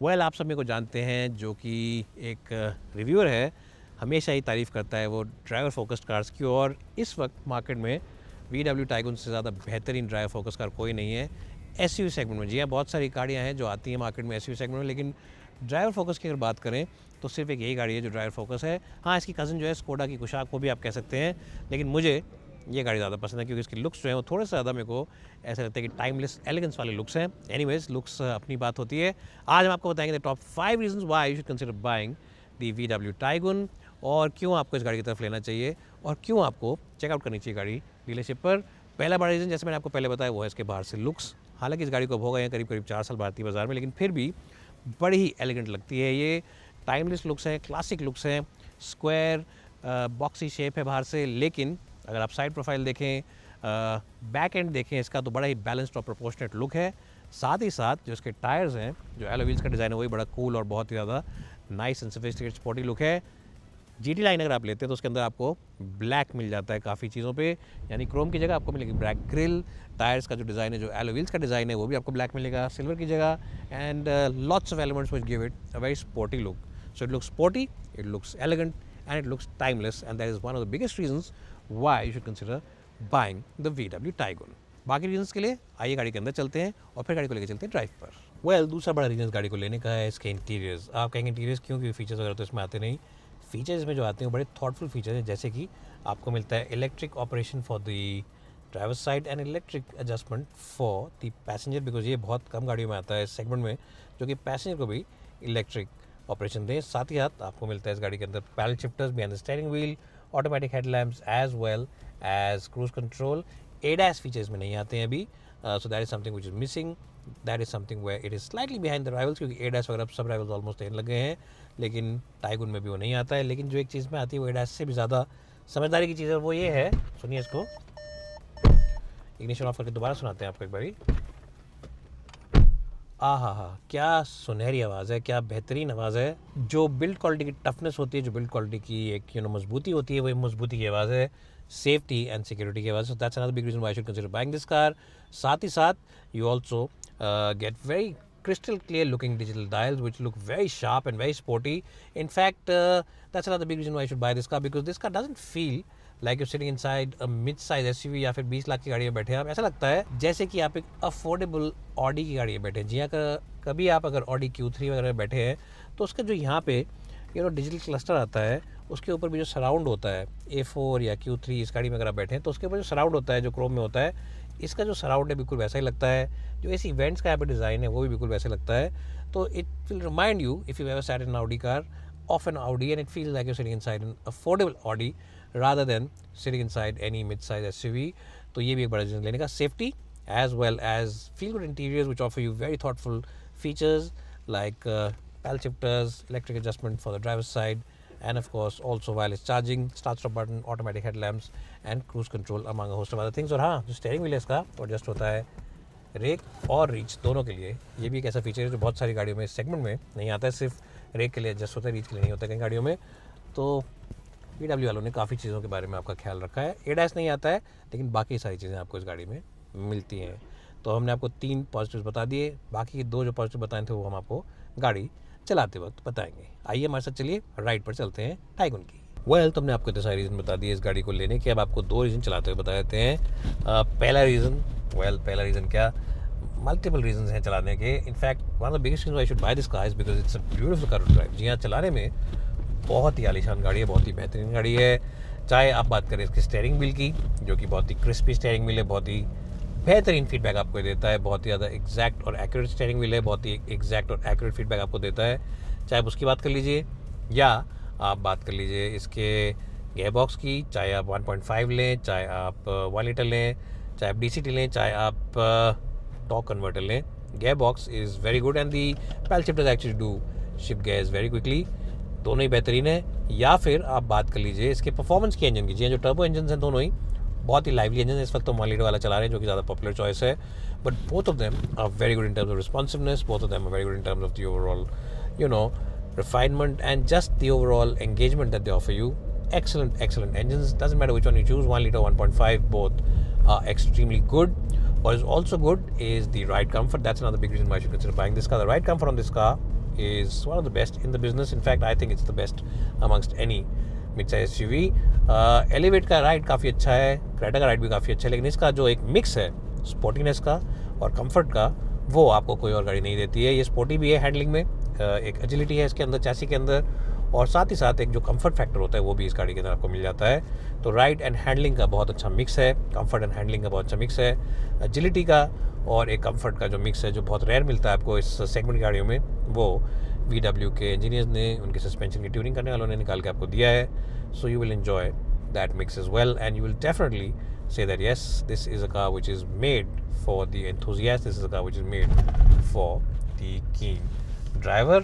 Well आप सब मेरे को जानते हैं, जो कि एक रिव्यूअर है, हमेशा ही तारीफ़ करता है वो ड्राइवर फोकस्ड कार्स की। और इस वक्त मार्केट में VW टाइगन से ज़्यादा बेहतरीन ड्राइवर फोकस कार कोई नहीं है एसयूवी सेगमेंट में। जी हाँ, बहुत सारी गाड़ियाँ हैं जो आती हैं मार्केट में एसयूवी सेगमेंट में, लेकिन ड्राइवर फोकस की अगर बात करें तो सिर्फ एक यही गाड़ी है जो ड्राइवर फोकस है। हाँ, इसकी कज़न जो है स्कोडा की कुशाक को भी आप कह सकते हैं, लेकिन मुझे ये गाड़ी ज़्यादा पसंद है क्योंकि इसके लुक्स जो है वो थोड़े से ज़्यादा मेरे को ऐसा लगता है कि टाइमलेस एलिगेंस वाले लुक्स हैं। एनीवेज, लुक्स अपनी बात होती है। आज हम आपको बताएंगे the top 5 reasons why you should consider buying the VW Taigun, और क्यों आपको इस गाड़ी की तरफ लेना चाहिए और क्यों आपको चेकआउट करनी चाहिए गाड़ी डीलरशिप पर। पहला बड़ा रीज़न, जैसे मैंने आपको पहले बताया, वो है इसके बाहर से लुक्स। हालांकि इस गाड़ी को अब हो गए हैं करीब 4 साल भारतीय बाज़ार में, लेकिन फिर भी बड़ी ही एलिगेंट लगती है ये। टाइमलेस लुक्स हैं, क्लासिक लुक्स हैं, स्क्वायर बॉक्सी शेप है बाहर से, लेकिन अगर आप साइड प्रोफाइल देखें, बैक एंड देखें इसका, तो बड़ा ही बैलेंस्ड और प्रोपोर्शनेट लुक है। साथ ही साथ जो इसके टायर्स हैं, जो एलो व्हील्स का डिज़ाइन है, वही बड़ा कूल और बहुत ही ज़्यादा nice and sophisticated sporty look है। GT लाइन अगर आप लेते हैं तो उसके अंदर आपको ब्लैक मिल जाता है काफ़ी चीज़ों पे, यानी क्रोम की जगह आपको मिलेगी ब्लैक ग्रिल। टायर्स का जो डिज़ाइन है, जो एलो व्हील्स का डिज़ाइन है, वो भी आपको ब्लैक मिलेगा सिल्वर की जगह। And lots of elements which give it a very sporty look. So it looks sporty, it looks elegant, and it looks timeless, and that is one of the biggest reasons why you should consider buying the VW Tiguan. बाकी reasons के लिए आइए गाड़ी के अंदर चलते हैं और फिर गाड़ी को लेकर चलते हैं ड्राइव पर। वेल, दूसरा बड़ा रीजन गाड़ी को लेने का है इसके इंटीरियर्स। आप कहेंगे इंटीरियर्स क्यों, क्योंकि फीचर्स वगैरह तो इसमें आते नहीं। फीचर्स इसमें जो आते हैं वो बड़े थॉटफुल फीचर्स हैं, जैसे कि आपको मिलता है electric operation for the driver side and electric adjustment for the passenger, because ये बहुत कम गाड़ियों में आता है इस सेगमेंट में जो कि पैसेंजर को भी इलेक्ट्रिक ऑपरेशन दें। साथ ही साथ आपको मिलता है इस गाड़ी के अंदर paddle shifters behind the steering wheel, automatic headlamps as well as cruise control. ADAS features में नहीं आते हैं अभी, so that is something which is missing. That is something where it is slightly behind the rivals, क्योंकि ADAS वगैरह सब rivals almost लेने लगे हैं, लेकिन टाइगन में भी वो नहीं आता है। लेकिन जो एक चीज़ में आती है वो ADAS से भी ज़्यादा समझदारी की चीज़ है, वो ये है, सुनिए इसको। इग्निशन ऑफ करके दोबारा सुनाते हैं आपको एक बारी। हाँ, क्या सुनहरी आवाज़ है, क्या बेहतरीन आवाज़ है। जो बिल्ड क्वालिटी की टफनेस होती है, जो बिल्ड क्वालिटी की एक मजबूती होती है, वही मजबूती की आवाज़ है, सेफ्टी एंड सिक्योरिटी की आवाज़। So that's another big reason why I should consider buying this car. साथ ही साथ you also get very crystal clear looking digital dials which look very sharp and very sporty. In fact, that's another big reason why I should buy this car, because this car doesn't feel like you're sitting inside a mid-size SUV या फिर 20 लाख की गाड़ी में बैठे हैं आप। ऐसा लगता है जैसे कि आप एक अफोर्डेबल ऑडी की गाड़ी में बैठे हैं। जी हाँ, कभी आप अगर ऑडी Q3 वगैरह में बैठे हैं तो उसका जो यहाँ पे डिजिटल क्लस्टर आता है, उसके ऊपर भी जो सराउंड होता है A4 या Q3 इस गाड़ी में अगर आप बैठे हैं तो उसके ऊपर जो सराउंड होता है, जो क्रोम में होता है, इसका जो सराउंड है बिल्कुल वैसा ही लगता है। जो ऐसी इवेंट्स का यहाँ पे डिज़ाइन है वो भी बिल्कुल वैसे लगता है। तो it will remind you, if you ever sat in Audi car, of an Audi, and it feels like you sitting inside an affordable Audi rather than sitting inside any mid-size SUV. तो ये भी एक बड़ा reason लेने का। Safety as well as feel good interiors which offer you very thoughtful features like pedal shifters, electric adjustment for the driver's side, and of course also wireless charging, start stop button, automatic headlamps and cruise control among a host of other things. और हाँ, जो steering wheel है इसका वो adjust होता है rake और reach दोनों के लिए। ये भी एक ऐसा फीचर है जो बहुत सारी गाड़ियों में इस सेगमेंट में नहीं आता है, सिर्फ रेक के लिए एडजस्ट होता है, रीच के लिए नहीं होता है कई गाड़ियों में। तो VW वालों ने काफ़ी चीज़ों के बारे में आपका ख्याल रखा है। ADAS नहीं आता है, लेकिन बाकी सारी चीज़ें आपको इस गाड़ी में मिलती हैं। तो हमने आपको 3 पॉजिटिव्स बता दिए, बाकी 2 जो पॉजिटिव बताए थे वो हम आपको गाड़ी चलाते वक्त बताएंगे। आइए हमारे साथ चलिए, राइड पर चलते हैं टाइगन की। वेल, तो हमने आपको इतने सारे रीज़न बता दिए इस गाड़ी को लेने के, अब आपको 2 रीज़न चलाते हुए बता देते हैं। पहला रीज़न क्या, मल्टीपल रीजंस हैं चलाने के। In fact one of the biggest reason I should buy this car is because it's a beautiful car to drive. जी हाँ, चलाने में बहुत ही आलीशान गाड़ी है, बहुत ही बेहतरीन गाड़ी है। चाहे आप बात करें इसके स्टीयरिंग व्हील की, जो कि बहुत ही क्रिस्पी स्टीयरिंग व्हील है, बहुत ही बेहतरीन फीडबैक आपको देता है, बहुत ही ज़्यादा एग्जैक्ट और एक्यूरेट स्टीयरिंग व्हील है, बहुत ही एग्जैक्ट और एक्यूरेट फीडबैक आपको देता है। चाहे आप उसकी बात कर लीजिए या आप बात कर लीजिए इसके गेयर बॉक्स की, चाहे आप 1.5 लें, चाहे आप 1 लीटर लें, चाहे आप DCT लें, चाहे आप टॉर्क कन्वर्टर लें, gear box is very good and the paddle shifters actually do shift gears very quickly. दोनों ही बेहतरीन है। या फिर आप बात कर लीजिए इसके परफॉर्मेंस की, इंजन की। जी, जो टर्बो इंजन हैं दोनों ही बहुत ही लाइवली इंजन है। इस वक्त तो 1 लीटर वाला चला रहे हैं जो कि ज़्यादा पॉपुलर चॉइस है, but both of them are very good in terms of responsiveness, both of them are very good in terms of the overall refinement and just the overall engagement that they offer you. Excellent engines. Doesn't matter which one you choose, 1 liter, 1.5, both are extremely good. What is also good is the ride comfort. That's another big reason why you should consider buying this car. The ride comfort on this car is one of the best in the business. In fact, I think it's the best amongst any mid-size SUV. Elevate का ride काफ़ी अच्छा है, Creta का ride भी काफ़ी अच्छा है, लेकिन इसका जो एक मिक्स है स्पोर्टीनेस का और कंफर्ट का, वो आपको कोई और गाड़ी नहीं देती है. ये स्पोर्टी भी है हैंडलिंग में, एक एजिलिटी है इसके अंदर, चैसी के अंदर, और साथ ही साथ एक जो कंफर्ट फैक्टर होता है वो भी इस गाड़ी के अंदर आपको मिल जाता है. तो राइड एंड हैंडलिंग का बहुत अच्छा मिक्स है, कंफर्ट एंड हैंडलिंग का बहुत अच्छा मिक्स है, एजिलिटी का और एक कंफर्ट का जो मिक्स है जो बहुत रेयर मिलता है आपको इस सेगमेंट गाड़ियों में, वो VW के इंजीनियर्स ने उनके सस्पेंशन की ट्यूनिंग करने वालों ने निकाल के आपको दिया है. So you will enjoy that mix as well and you will definitely say that yes, this is a car which is made for the enthusiast, this is a car which is made for the keen driver.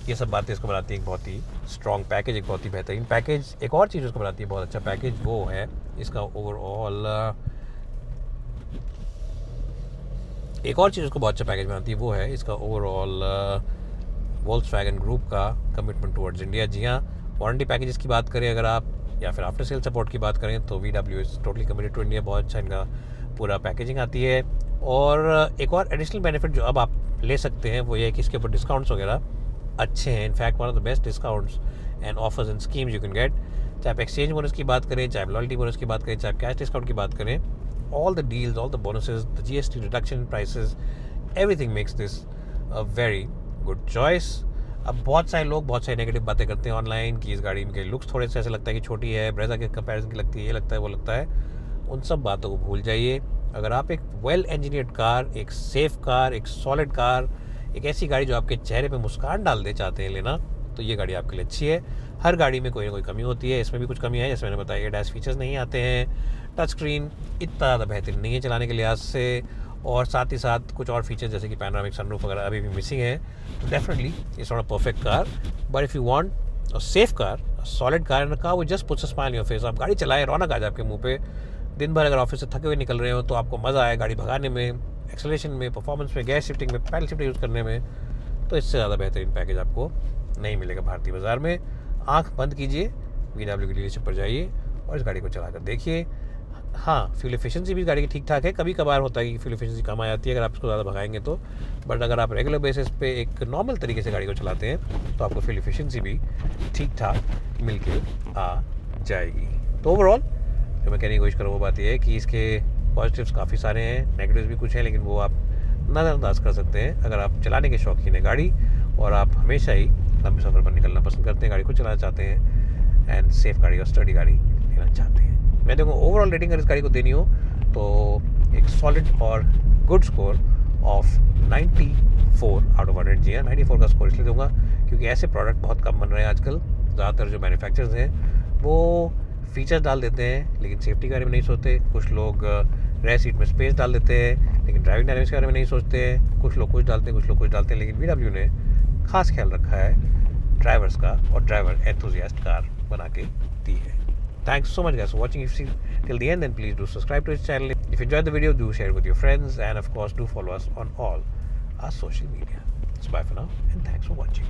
ये सब बातें इसको बनाती है एक बहुत ही strong package, एक बहुत ही बेहतरीन पैकेज. एक और चीज़ उसको बनाती है बहुत अच्छा पैकेज, वो है इसका ओवरऑल, एक और चीज़ उसको बहुत अच्छा पैकेज बनाती है वो है इसका ओवरऑल वोल्क्सवैगन ग्रुप का कमिटमेंट टुवर्ड्स इंडिया. जी हाँ, वारंटी पैकेजेस की बात करें अगर आप, या फिर आफ्टर सेल सपोर्ट की बात करें, तो VW is totally committed to India. बहुत अच्छा इनका पूरा पैकेजिंग आती है. और एक और एडिशनल बेनिफिट जो अब आप ले सकते हैं वो ये है कि इसके ऊपर डिस्काउंट्स वगैरह अच्छे हैं. In fact one of the best discounts and offers and schemes you can get. चाहे आप एक्सचेंज बोनस की बात करें, चाहे लॉयल्टी बोनस की बात करें, चाहे कैश डिस्काउंट की बात करें, all the deals, all the bonuses, the GST reduction in prices, everything makes this a very good choice. अब बहुत सारे लोग बहुत सारी नेगेटिव बातें करते हैं ऑनलाइन कि इस गाड़ी के लुक्स थोड़े से ऐसे लगता है कि छोटी है, ब्रेजा के कंपैरिजन की लगती है, ये लगता है वो लगता है. उन सब बातों को भूल जाइए. अगर आप एक वेल इंजीनियर्ड कार, एक सेफ कार, एक सॉलिड कार, एक ऐसी गाड़ी जो आपके चेहरे पे मुस्कान डाल दे चाहते हैं लेना, तो ये गाड़ी आपके लिए अच्छी है. हर गाड़ी में कोई ना कोई कमी होती है, इसमें भी कुछ कमी है. जैसे मैंने बताया, ADAS फीचर्स नहीं आते हैं, टच स्क्रीन इतना ज़्यादा बेहतरीन नहीं है चलाने के लिहाज से, और साथ ही साथ कुछ और फीचर्स जैसे कि पैनोरामिक सनरूफ वगैरह अभी भी मिसिंग है. तो definitely it's not a perfect car, but if you want a safe car, a solid car and a car which just puts a smile on your face, आप गाड़ी चलाएं, रौनक आ जाए आपके मुंह पे. दिन भर अगर ऑफिस से थके हुए निकल रहे हो तो आपको मज़ा आए गाड़ी भगाने में, एक्सेलरेशन में, परफॉर्मेंस में, गैस शिफ्टिंग में, पैडल शिफ्ट यूज़ करने में, तो इससे ज़्यादा बेहतरीन पैकेज आपको नहीं मिलेगा भारतीय बाज़ार में. आँख बंद कीजिए, VW की डीलरशिप पर जाइए और इस गाड़ी को चला कर देखिए. हाँ, फ्यूल एफिशिएंसी भी गाड़ी की ठीक ठाक है. कभी कभार होता है कि फ्यूल एफिशिएंसी कम आ जाती है अगर आप इसको ज़्यादा भगाएंगे तो, बट अगर आप रेगुलर बेसिस पे एक नॉर्मल तरीके से गाड़ी को चलाते हैं तो आपको फ्यूल एफिशिएंसी भी ठीक ठाक मिल के आ जाएगी. तो ओवरऑल जो मैं कहने की कोशिश कर रहा हूँ वो बात यह है कि इसके पॉजिटिव्स काफ़ी सारे हैं, नेगेटिव्स भी कुछ हैं, लेकिन वो आप नज़रअंदाज कर सकते हैं अगर आप चलाने के शौकीन है गाड़ी और आप हमेशा ही लंबे सफ़र पर निकलना पसंद करते हैं, गाड़ी को चलाना चाहते हैं एंड सेफ गाड़ी और स्टडी गाड़ी लेना चाहते हैं. मैं देखूँ ओवरऑल रेटिंग अगर इस गाड़ी को देनी हो तो एक सॉलिड और good score of 94 out of 100. जी हाँ, 94 का स्कोर इसलिए दूंगा क्योंकि ऐसे प्रोडक्ट बहुत कम बन रहे हैं आजकल. ज़्यादातर जो मैन्युफैक्चरर्स हैं वो फीचर्स डाल देते हैं लेकिन सेफ्टी के बारे में नहीं सोचते. कुछ लोग रेयर सीट में स्पेस डाल देते हैं लेकिन ड्राइविंग डायनेमिक्स के बारे में नहीं सोचते हैं. कुछ लोग कुछ डालते हैं, कुछ लोग कुछ डालते हैं, लेकिन VW ने खास ख्याल रखा है ड्राइवर्स का और ड्राइवर एंथुसियास्ट कार बना के दी है. Thanks so much guys for watching. If you see till the end, then please do subscribe to this channel. If you enjoyed the video, do share it with your friends, and of course do follow us on all our social media. So bye for now and thanks for watching.